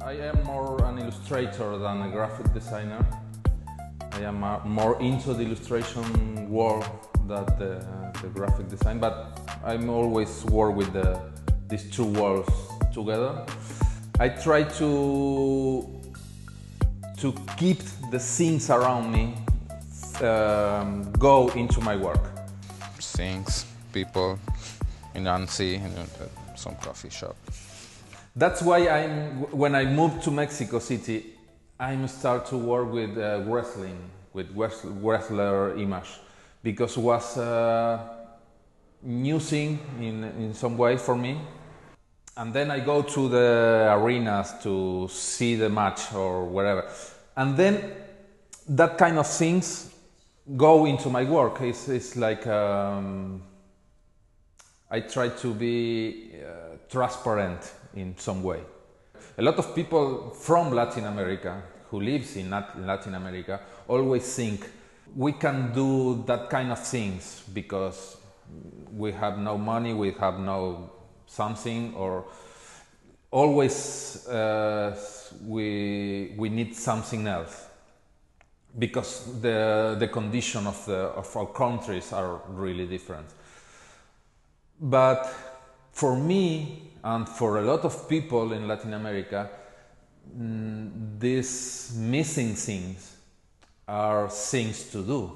I am more an illustrator than a graphic designer. I am more into the illustration world than the graphic design, but I'm always work with these two worlds together. I try to keep the things around me go into my work. Things, people, in Annecy, in some coffee shop. That's why when I moved to Mexico City, I start to work with wrestling, with wrestler image, because it was a new thing in some way for me. And then I go to the arenas to see the match or whatever. And then that kind of things go into my work. It's like I try to be transparent in some way. A lot of people from Latin America who lives in Latin America always think we can do that kind of things because we have no money, we have no something, or always we need something else because the condition of our countries are really different. But for me and for a lot of people in Latin America, these missing things are things to do.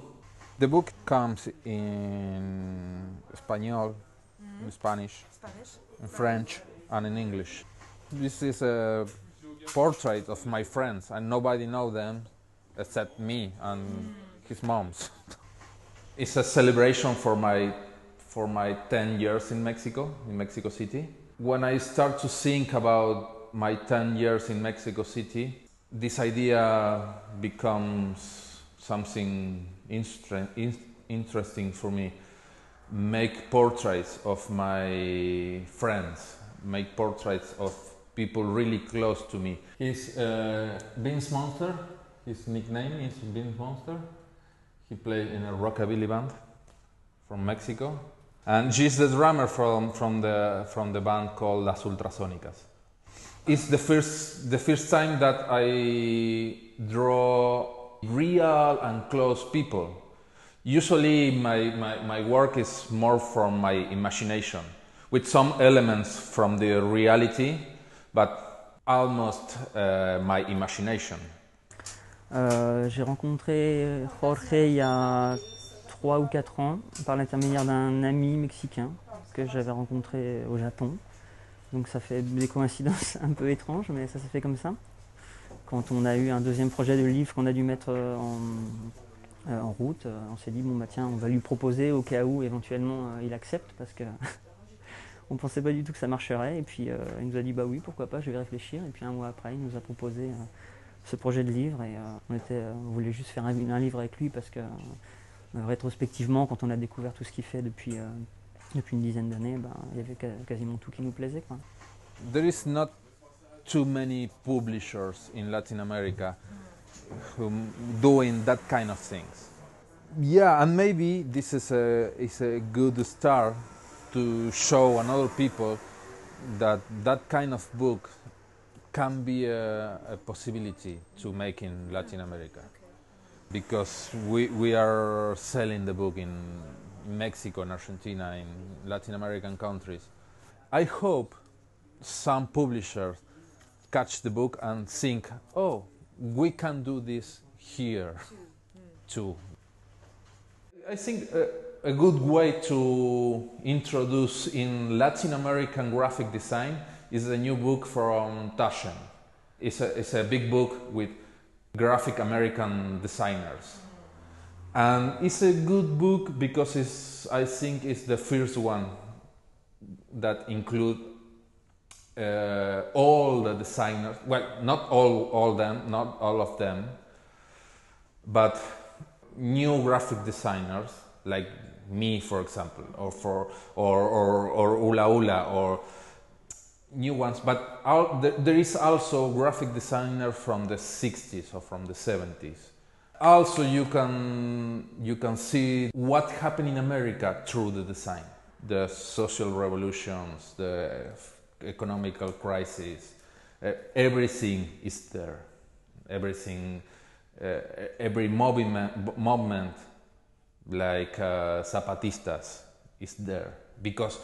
The book comes in Espanol, in Spanish, in French, and in English. This is a portrait of my friends, and nobody knows them except me and his moms. It's a celebration for my 10 years in Mexico City. When I start to think about my 10 years in Mexico City, this idea becomes something interesting for me. Make portraits of my friends, make portraits of people really close to me. He's Vince Monster, his nickname is Vince Monster. He played in a rockabilly band from Mexico. And she's the drummer from the band called Las Ultrasónicas. It's the first time that I draw real and close people. Usually my work is more from my imagination, with some elements from the reality, but almost my imagination. J'ai rencontré Jorge il y a 3 ou 4 ans par l'intermédiaire d'un ami mexicain que j'avais rencontré au Japon. Donc ça fait des coïncidences un peu étranges, mais ça s'est fait comme ça. Quand on a eu un deuxième projet de livre qu'on a dû mettre en route, on s'est dit bon bah tiens, on va lui proposer au cas où éventuellement il accepte, parce que on pensait pas du tout que ça marcherait. Et puis il nous a dit bah oui, pourquoi pas, je vais réfléchir. Et puis un mois après, il nous a proposé ce projet de livre, et on voulait juste faire un livre avec lui parce que rétrospectivement, quand on a découvert tout ce qu'il fait depuis une dizaine d'années, il y avait quasiment tout qui nous plaisait, quoi. There is not too many publishers in Latin America who doing that kind of things. Yeah, and maybe this is a good start to show another people that kind of book can be a possibility to make in Latin America. Because we are selling the book in Mexico and Argentina, in Latin American countries. I hope some publishers catch the book and think, oh, we can do this here too. I think a good way to introduce in Latin American graphic design is a new book from Taschen. It's a big book with graphic American designers. And it's a good book because I think it's the first one that include all the designers, well, not all of them, but new graphic designers like me, for example, or Ula Ula, or new ones. But there is also graphic designer from the 60s or from the 70s. Also, you can see what happened in America through the design. The social revolutions, the economical crisis, everything is there. Everything, every movement like Zapatistas is there because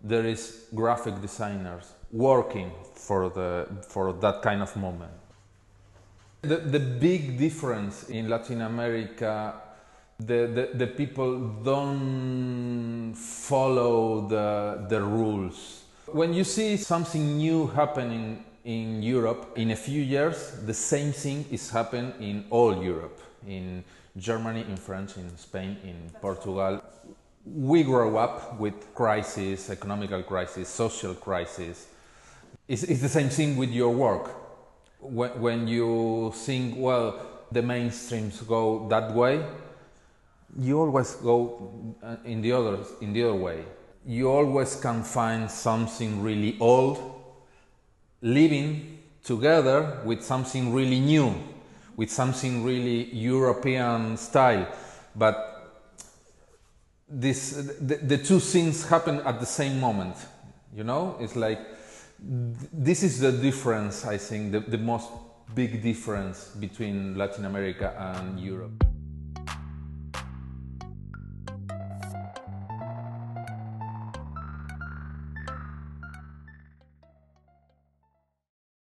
there is graphic designers working for that kind of movement. The big difference in Latin America, the people don't follow the rules. When you see something new happening in Europe, in a few years, the same thing is happening in all Europe, in Germany, in France, in Spain, in Portugal. We grow up with crisis, economical crisis, social crisis. It's the same thing with your work. When you think, well, the mainstreams go that way, you always go in the other way. You always can find something really old living together with something really new, with something really European style. But the two things happen at the same moment. You know, it's like this is the difference, I think, the most big difference between Latin America and Europe.